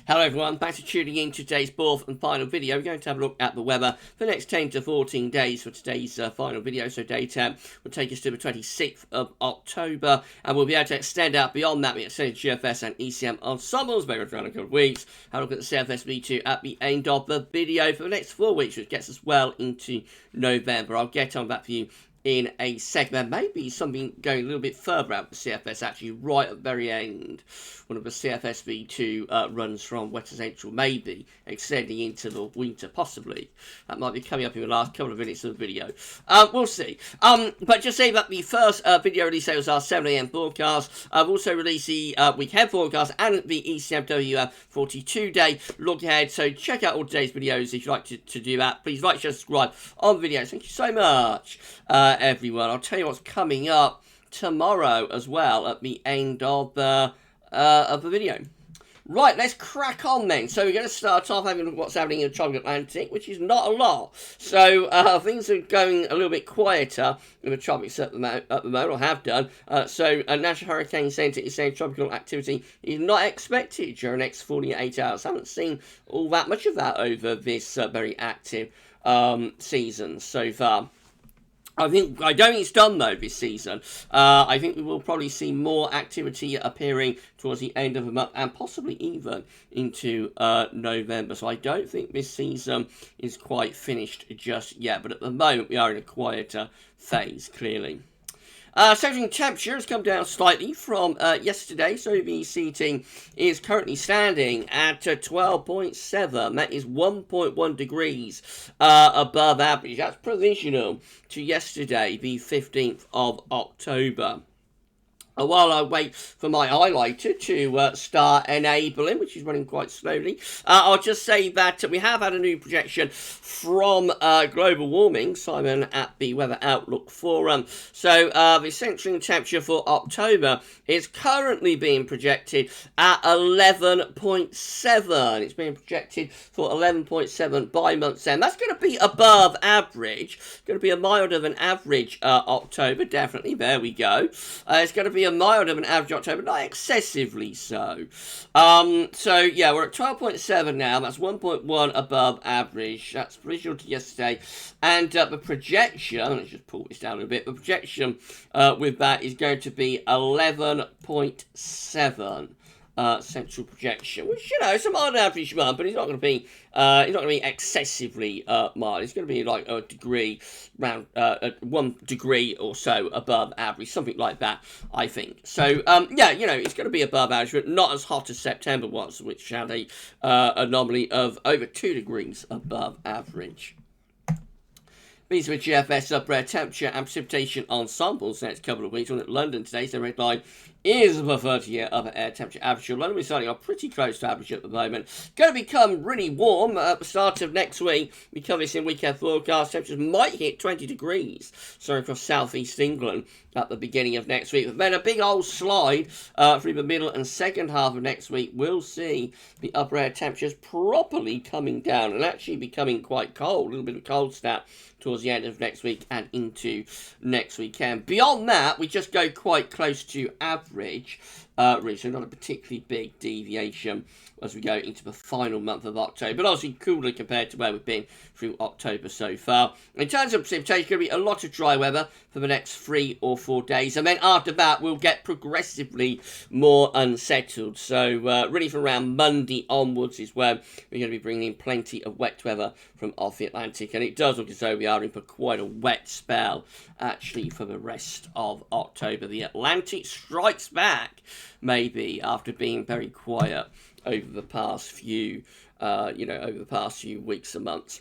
Hello everyone, thanks for tuning in to today's fourth and final video. We're going to have a look at the weather for the next 10 to 14 days for today's final video. So day 10 will take us to the 26th of October, and we'll be able to extend out beyond that. We extend GFS and ECM ensembles, maybe around a couple of weeks. Have a look at the CFS V2 at the end of the video for the next 4 weeks, which gets us well into November. I'll get on that for you in a second. There may be something going a little bit further out with the CFS, actually, right at the very end. One of the CFS V2 runs from West Central, maybe extending into the winter, possibly. That might be coming up in the last couple of minutes of the video. We'll see. But just saying that the first video release was our 7 AM forecast. I've also released the weekend forecast and the ECM 42 day look ahead. So check out all today's videos if you'd like to do that. Please like, share, subscribe on the videos. Thank you so much, everyone. I'll tell you what's coming up tomorrow as well at the end of the video. Right, let's crack on then. So we're going to start off having a look at what's happening in the tropical Atlantic, which is not a lot. So things are going a little bit quieter in the tropics at the moment, or have done. So a National Hurricane Center is saying tropical activity is not expected during the next 48 hours. I haven't seen all that much of that over this very active season so far. I don't think it's done though this season. I think we will probably see more activity appearing towards the end of the month and possibly even into November. So I don't think this season is quite finished just yet. But at the moment we are in a quieter phase, clearly. Surging temperature has come down slightly from yesterday, so the seating is currently standing at 12.7. That is 1.1 degrees above average. That's provisional to yesterday, the 15th of October. While I wait for my highlighter to start enabling, which is running quite slowly, I'll just say that we have had a new projection from global warming, Simon at the Weather Outlook Forum. So the central temperature for October is currently being projected at 11.7. It's being projected for 11.7 by month's end. That's going to be above average. It's going to be a milder than average October, definitely. There we go. It's going to be a milder than average October, not excessively so. So yeah, we're at 12.7 now. That's 1.1 above average. That's provisional to yesterday. And the projection, let's just pull this down a little bit. The projection with that is going to be 11.7. Central projection, which, you know, it's a mild average month, but it's not going to be excessively mild. It's going to be like a degree, around 1 degree or so above average, something like that, I think. So yeah, you know, it's going to be above average, but not as hot as September was, which had a anomaly of over 2 degrees above average. These are GFS upper temperature and precipitation ensembles the next couple of weeks. We're at London today, so red line is the 30-year upper air temperature average. So London, we're starting off pretty close to average at the moment. Going to become really warm at the start of next week. We cover this in weekend forecast. Temperatures might hit 20 degrees. So across southeast England at the beginning of next week. But then a big old slide through the middle and second half of next week. We'll see the upper air temperatures properly coming down and actually becoming quite cold. A little bit of cold snap towards the end of next week and into next weekend. Beyond that, we just go quite close to average, really, so not a particularly big deviation as we go into the final month of October, but obviously cooler compared to where we've been through October so far. In terms of precipitation, it's going to be a lot of dry weather for the next 3 or 4 days, and then after that we'll get progressively more unsettled. So really from around Monday onwards is where we're going to be bringing in plenty of wet weather from off the Atlantic, and it does look as though we are in for quite a wet spell actually for the rest of October. The Atlantic strikes back maybe after being very quiet over the past few weeks and months.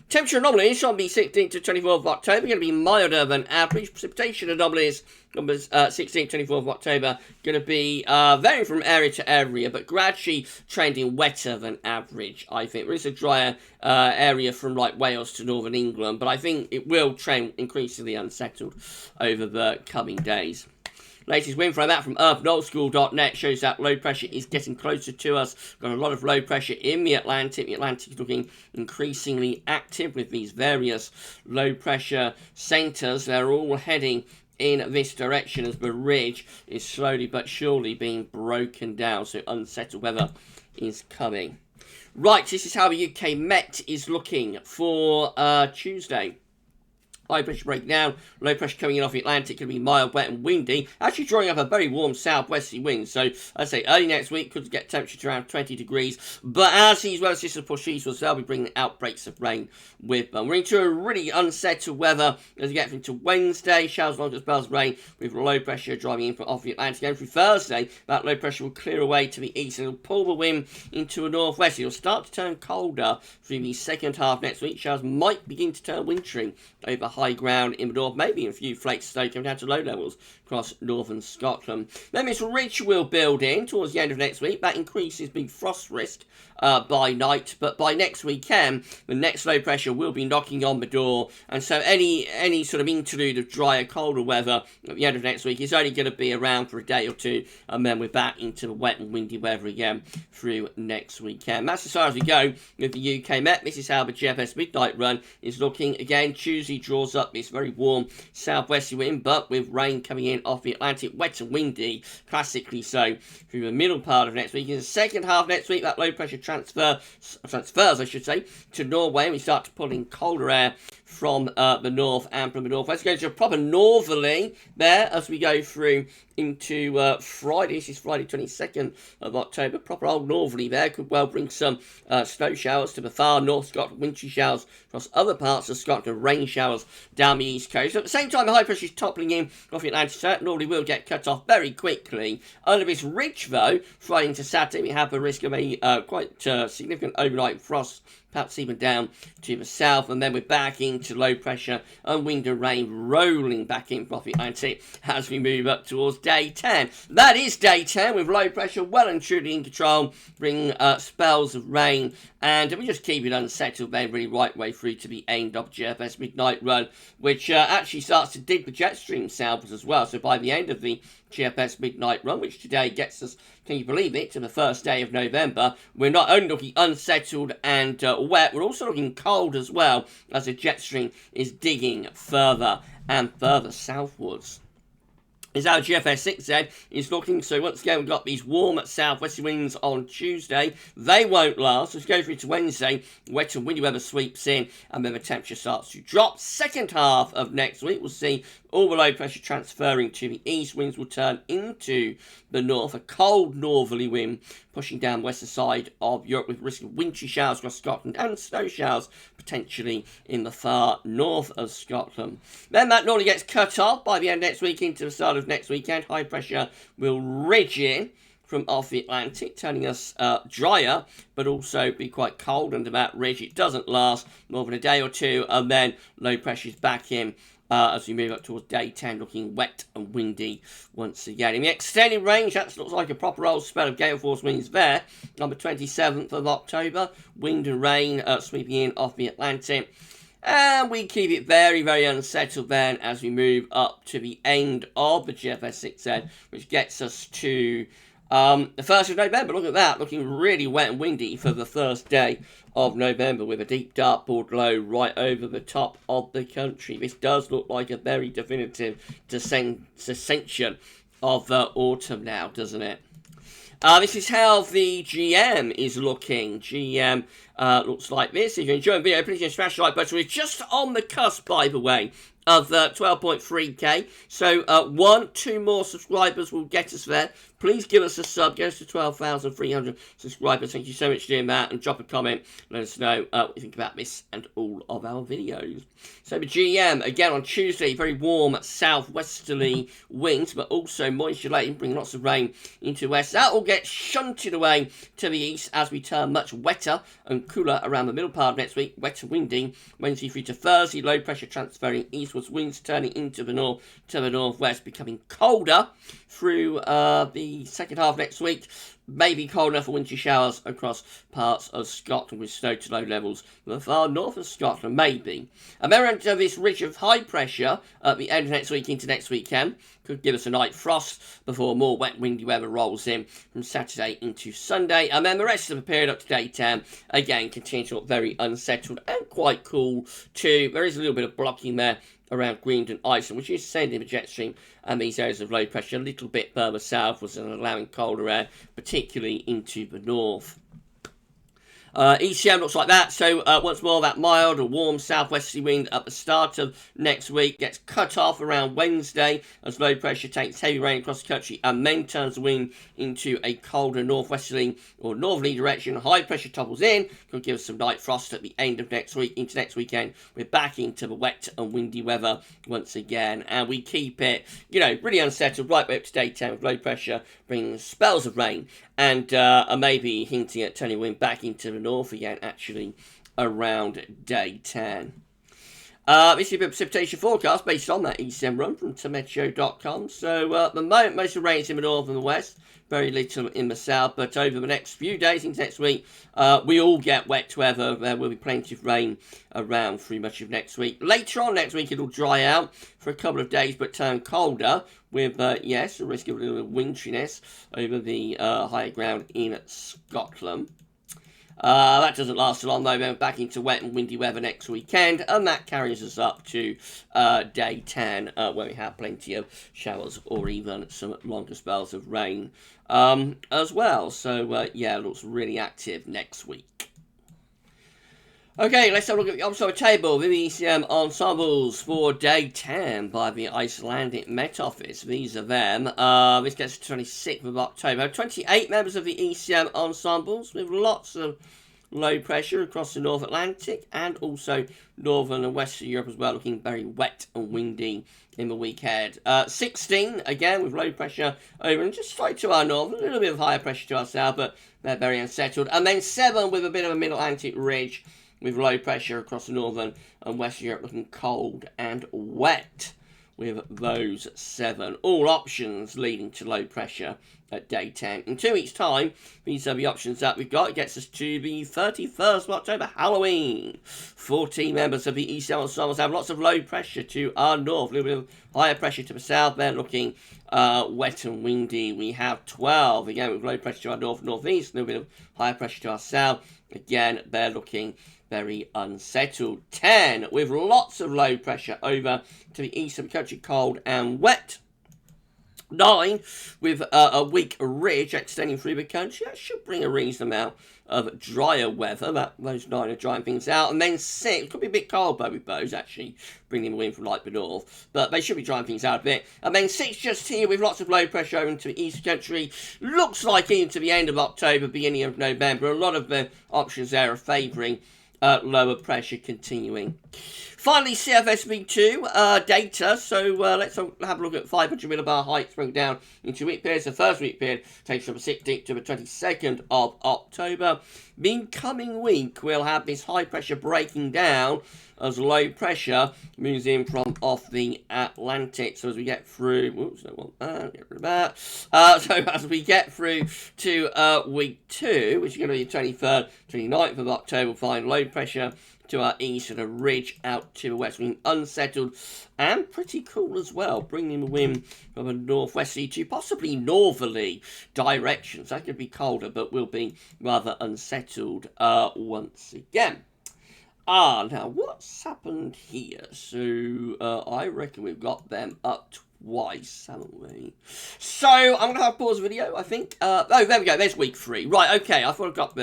Temperature anomalies on the 16th to 24th of October going to be milder than average. Precipitation anomalies numbers 16th to 24th of October going to be varying from area to area, but gradually trending wetter than average, I think. There is a drier area from like Wales to northern England, but I think it will trend increasingly unsettled over the coming days. Latest wind from that from earthandoilschool.net shows that low pressure is getting closer to us. Got a lot of low pressure in the Atlantic. The Atlantic is looking increasingly active with these various low pressure centres. They're all heading in this direction as the ridge is slowly but surely being broken down. So unsettled weather is coming. Right, this is how the UK Met is looking for Tuesday. High pressure breakdown, low pressure coming in off the Atlantic, going to be mild, wet and windy. Actually drawing up a very warm southwesterly wind. So, I'd say early next week could get temperature to around 20 degrees. But as these weather systems push eastwards, they'll be bringing outbreaks of rain with them. We're into a really unsettled weather as we get into Wednesday. Showers along spells of rain with low pressure driving in from off the Atlantic. And through Thursday, that low pressure will clear away to the east and it'll pull the wind into a northwest. It'll start to turn colder through the second half next week. Showers might begin to turn wintry over high ground in the north, maybe a few flakes today coming down to low levels across northern Scotland. Then this ridge will build in towards the end of next week. That increases the frost risk by night, but by next weekend, the next low pressure will be knocking on the door, and so any sort of interlude of drier, colder weather at the end of next week is only going to be around for a day or two, and then we're back into the wet and windy weather again through next weekend. That's as far as we go with the UK Met. This is how the GFS midnight run is looking. Again, Tuesday draws up this very warm southwesterly wind, but with rain coming in off the Atlantic, wet and windy, classically so, through the middle part of next week. In the second half next week, that low pressure transfers, I should say, to Norway, and we start to pull in colder air from the north and from the northwest. Going to a proper northerly there as we go through into Friday. This is Friday 22nd of October. Proper old northerly there. Could well bring some snow showers to the far north Scotland, wintry showers across other parts of Scotland, rain showers down the east coast. At the same time, the high pressure is toppling in off the Atlantic, so it normally will get cut off very quickly. Under this ridge, though, Friday into Saturday, we have the risk of a quite significant overnight frost, perhaps even down to the south, and then we're back into low pressure and wind and rain rolling back in from the Atlantic as we move up towards day 10. That is day 10 with low pressure well and truly in control, bring spells of rain, and we just keep it unsettled then really right way through to the end of GFS midnight run, which actually starts to dig the jet stream southwards as well. So by the end of the GFS midnight run, which today gets us, can you believe it, to the first day of November, we're not only looking unsettled and wet, we're also looking cold as well as the jet stream is digging further and further southwards. Is our GFS 6Z is looking. So once again, we've got these warm southwesterly winds on Tuesday. They won't last. Let's go through to Wednesday. Wet and windy weather sweeps in, and then the temperature starts to drop. Second half of next week, we'll see all the low pressure transferring to the east. Winds will turn into the north. A cold northerly wind pushing down western side of Europe with risk of wintry showers across Scotland and snow showers potentially in the far north of Scotland. Then that normally gets cut off by the end of next week into the start of next weekend. High pressure will ridge in from off the Atlantic, turning us drier, but also be quite cold under that ridge. It doesn't last more than a day or two, and then low pressure is back in as we move up towards day 10, looking wet and windy once again. In the extended range, that looks like a proper old spell of gale force winds there. Number 27th of October, wind and rain sweeping in off the Atlantic. And we keep it very, very unsettled then as we move up to the end of the GFS 6Z, which gets us to the 1st of November. Look at that, looking really wet and windy for the first day of November with a deep dartboard low right over the top of the country. This does look like a very definitive dissension of autumn now, doesn't it? This is how the GM is looking. GM looks like this. If you're enjoying the video, please smash the like button. We're just on the cusp, by the way, of 12.3k. So 2 more subscribers will get us there. Please give us a sub. Get us to 12,300 subscribers. Thank you so much for doing that. And drop a comment. Let us know what you think about this and all of our videos. So the GM, again on Tuesday, very warm southwesterly winds, but also moisture laden, bringing lots of rain into the west. That will get shunted away to the east as we turn much wetter and cooler around the middle part of next week. Wet and windy. Wednesday through to Thursday, low pressure transferring eastwards, winds turning into the north to the northwest, becoming colder through the second half next week. Maybe cold enough for wintry showers across parts of Scotland with snow to low levels. The far north of Scotland, maybe. And then into this ridge of high pressure at the end of next week into next weekend. Could give us a night frost before more wet, windy weather rolls in from Saturday into Sunday. And then the rest of the period up to day 10, again, continues to look very unsettled and quite cool too. There is a little bit of blocking there around Greenland, Iceland, which is sending a jet stream and these areas of low pressure a little bit further southwards and allowing colder air, particularly into the north. ECM looks like that, so once more that mild or warm southwesterly wind at the start of next week gets cut off around Wednesday as low pressure takes heavy rain across the country and then turns the wind into a colder northwesterly or northerly direction. High pressure topples in, could give us some light frost at the end of next week into next weekend. We're back into the wet and windy weather once again, and we keep it, really unsettled right way up to day 10 with low pressure bringing spells of rain and maybe hinting at turning wind back into the north again, actually, around day 10. This is a precipitation forecast based on that ECM run from Tameteo.com. So at the moment, most of the rain is in the north and the west, very little in the south. But over the next few days into next week, we all get wet weather. There will be plenty of rain around through much of next week. Later on next week, it'll dry out for a couple of days, but turn colder with, yes, a risk of a little winteriness over the higher ground in Scotland. That doesn't last so long though. We're back into wet and windy weather next weekend, and that carries us up to day 10, where we have plenty of showers or even some longer spells of rain as well. So yeah, it looks really active next week. Okay, let's have a look at the observatory table with the ECM ensembles for day 10 by the Icelandic Met Office. These are them. This gets to 26th of October. 28 members of the ECM ensembles with lots of low pressure across the North Atlantic and also Northern and Western Europe as well, looking very wet and windy in the week ahead. 16, again, with low pressure over and just straight to our north, a little bit of higher pressure to our south, but they're very unsettled. And then 7 with a bit of a mid-Atlantic ridge, with low pressure across the northern and western Europe looking cold and wet with those 7. All options leading to low pressure at day 10. In 2 weeks' time, these are the options that we've got. It gets us to the 31st of October, Halloween. 14 members of the ECM ensembles have lots of low pressure to our north, a little bit of higher pressure to the south. They're looking wet and windy. We have 12, again, with low pressure to our north, northeast, a little bit of higher pressure to our south. Again, they're looking very unsettled. 10 with lots of low pressure over to the east of the country, cold and wet. 9 with a weak ridge extending through the country. That should bring a reasonable amount of drier weather. Those 9 are drying things out. And then 6, could be a bit cold though with those actually, bringing them in from like the north. But they should be drying things out a bit. And then 6 just here with lots of low pressure over into the east country. Looks like into the end of October, beginning of November. A lot of the options there are favouring lower pressure continuing. Finally, CFS V2 data. So let's have a look at 500 millibar heights broken down into week periods. The first week period takes from the 16th to the 22nd of October. The coming week, we'll have this high pressure breaking down as low pressure moves in from off the Atlantic. So as we get through, oops, don't want that, get rid of that. So as we get through to week 2, which is going to be the 23rd, 29th of October, we'll find low pressure to our east and a ridge out to the west, being unsettled and pretty cool as well, bringing the wind from a northwesterly to possibly northerly directions. That could be colder, but will be rather unsettled once again. Now what's happened here? So I reckon we've got them up twice, haven't we? So I'm going to have to pause the video, I think. Oh, there we go. There's week 3. Right, okay. I thought I got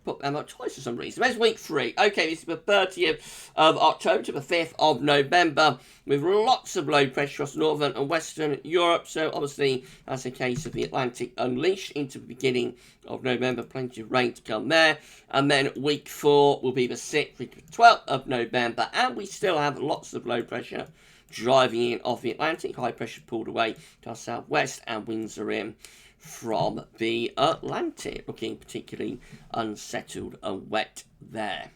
put them up twice for some reason. There's week 3. Okay, this is the 30th of October to the 5th of November with lots of low pressure across northern and western Europe. So obviously that's a case of the Atlantic unleashed into the beginning of November. Plenty of rain to come there. And then week 4 will be the 6th, week 12th of November. And we still have lots of low pressure driving in off the Atlantic, high pressure pulled away to our southwest, and winds are in from the Atlantic, looking particularly unsettled and wet there.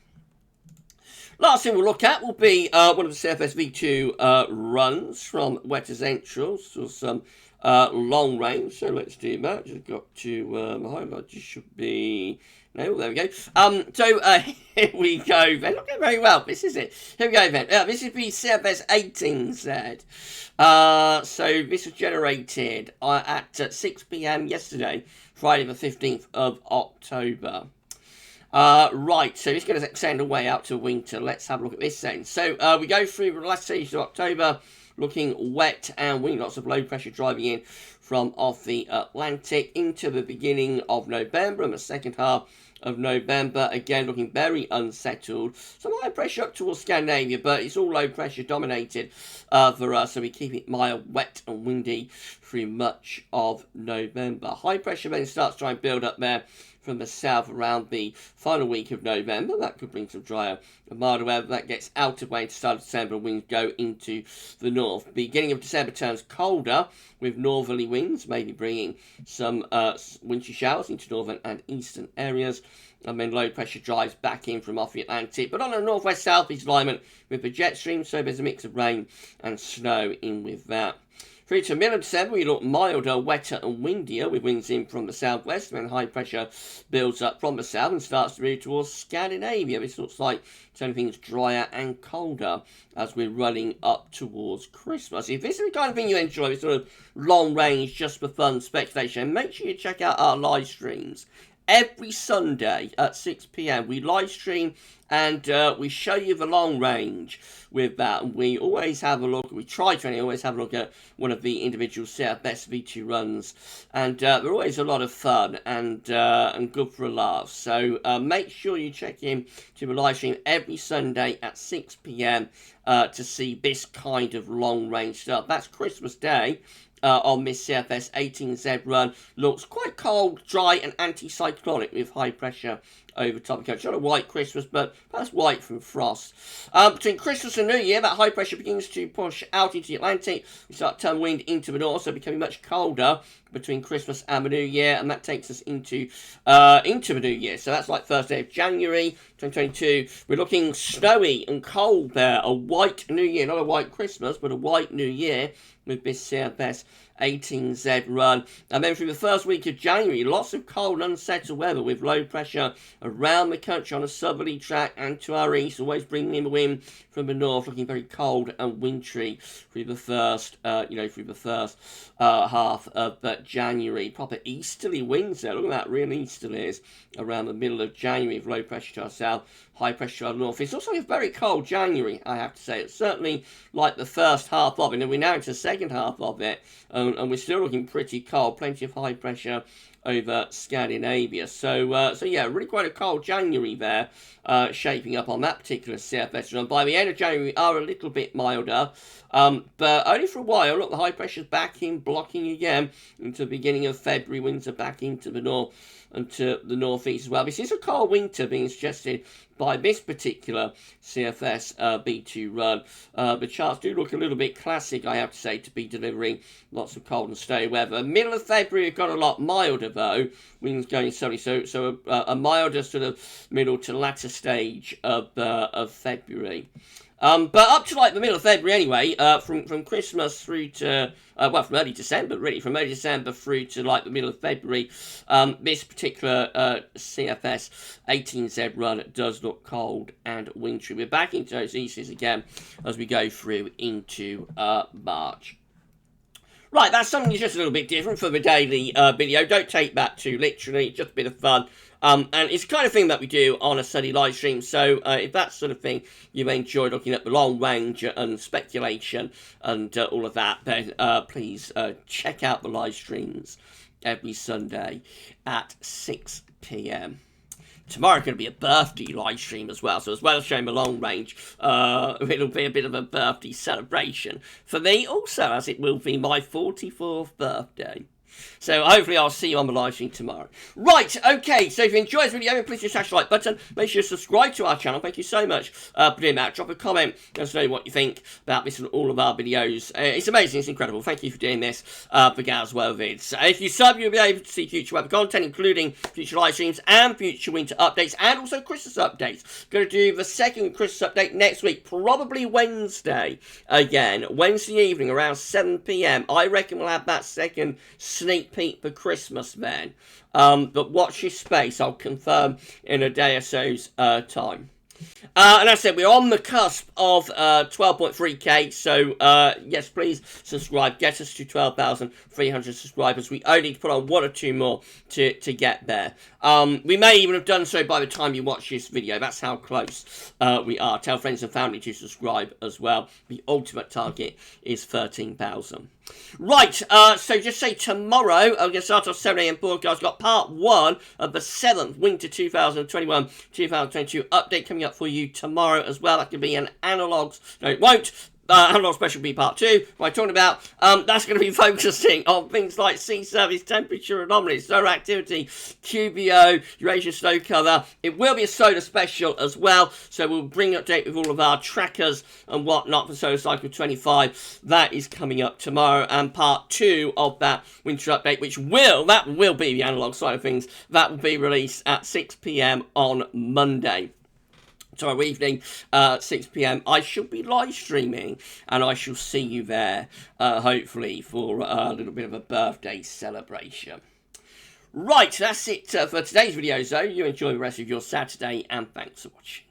Last thing we'll look at will be one of the CFS V2 runs from wet essentials to some long range. So let's do that. Just got to highlight. Just should be. No, there we go. Here we go then. Looking very well. This is it. Here we go then. This is the CFS 18Z. So this was generated at 6 PM yesterday, Friday the 15th of October. Right, so it's going to extend away out to winter. Let's have a look at this then. So we go through the last stage of October, looking wet and windy, lots of low pressure driving in from off the Atlantic into the beginning of November and the second half of November. Again, looking very unsettled. Some high pressure up towards Scandinavia, but it's all low pressure dominated for us, so we keep it mild, wet and windy through much of November. High pressure then starts to try and build up there from the south around the final week of November. That could bring some drier and milder weather. That gets out of way to start of December. Winds go into the north. Beginning of December turns colder with northerly winds, maybe bringing some wintry showers into northern and eastern areas. And then low pressure drives back in from off the Atlantic, but on a northwest southeast alignment with the jet stream, so there's a mix of rain and snow in with that. Through to middle of December, we look milder, wetter and windier with winds in from the southwest, and then high pressure builds up from the south and starts to move towards Scandinavia. This looks like turning things drier and colder as we're running up towards Christmas. If this is the kind of thing you enjoy, this sort of long range, just for fun speculation, make sure you check out our live streams. Every Sunday at 6 p.m. we live stream and we show you the long range with that. And we always have a look, we try to always have a look at one of the individual CFS V2 runs. And they're always a lot of fun and good for a laugh. So make sure you check in to the live stream every Sunday at 6 p.m. To see this kind of long range stuff. That's Christmas Day. On this CFS 18Z run. Looks quite cold, dry and anticyclonic with high pressure over top of the country. Not a white Christmas, but that's white from frost. Between Christmas and New Year, that high pressure begins to push out into the Atlantic. We start to turn wind into the north, so becoming much colder between Christmas and the New Year, and that takes us into the New Year. So that's like first day of January 2022. We're looking snowy and cold there. A white New Year, not a white Christmas, but a white New Year with this CFS 18Z run. And then through the first week of January, lots of cold, unsettled weather with low pressure around the country on a southerly track and to our east, always bringing in the wind from the north, looking very cold and wintry through the first, half of January. Proper easterly winds there. Look at that, real easterly is around the middle of January with low pressure to our south, high pressure to our north. It's also a very cold January, I have to say. It's certainly like the first half of it, and we're now into the second half of it, and we're still looking pretty cold. Plenty of high pressure over Scandinavia. So yeah, really quite a cold January there, shaping up on that particular CFS run. By the end of January, we are a little bit milder, but only for a while. Look, the high pressure's back in, blocking again into the beginning of February. Winds are back into the north and to the northeast as well. This is a cold winter being suggested by this particular CFS B2 run. The charts do look a little bit classic, I have to say, to be delivering lots of cold and snowy weather. Middle of February, it got a lot milder, though. Winds going sunny, so a milder sort of middle to latter stage of February. But up to like the middle of February anyway, from Christmas through to, from early December really, from early December through to like the middle of February, this particular CFS 18Z run does look cold and wintry. We're back into those easters again as we go through into March. Right, that's something that's just a little bit different for the daily video. Don't take that too literally, just a bit of fun. And it's the kind of thing that we do on a study live stream. So if that's sort of thing you enjoy looking at the long range and speculation and all of that, then please check out the live streams every Sunday at 6 p.m. Tomorrow's going to be a birthday live stream as well, so as well as showing the long range, it'll be a bit of a birthday celebration for me also, as it will be my 44th birthday. So hopefully I'll see you on the live stream tomorrow. Right, okay, so if you enjoyed this video, please just smash the like button. Make sure you subscribe to our channel. Thank you so much for doing that. Drop a comment. Let us know what you think about this and all of our videos. It's amazing. It's incredible. Thank you for doing this for GavsWeatherVids. If you sub, you'll be able to see future weather content, including future live streams and future winter updates, and also Christmas updates. Going to do the second Christmas update next week, probably Wednesday again. Wednesday evening around 7 p.m. I reckon we'll have that second sneak peek for Christmas then. But watch your space. I'll confirm in a day or so's time. And as I said, we're on the cusp of 12.3k, so yes, please subscribe. Get us to 12,300 subscribers. We only need to put on 1 or 2 more to get there. We may even have done so by the time you watch this video. That's how close we are. Tell friends and family to subscribe as well. The ultimate target is 13,000. Right, so just say tomorrow, I'm going to start off 7 AM podcast. Got part 1 of the 7th Winter 2021-2022 update coming up for you tomorrow as well. That could be an analogs. No, it won't. Analog Special B Part 2, what I'm talking about, that's going to be focusing on things like sea surface temperature anomalies, solar activity, QBO, Eurasian snow cover. It will be a solar special as well, so we'll bring an update with all of our trackers and whatnot for Solar Cycle 25. That is coming up tomorrow, and Part 2 of that winter update, that will be the analog side of things, that will be released at 6 PM on Monday. Tomorrow evening, 6 PM, I shall be live streaming, and I shall see you there, hopefully, for a little bit of a birthday celebration. Right, that's it for today's video, so you enjoy the rest of your Saturday, and thanks for watching.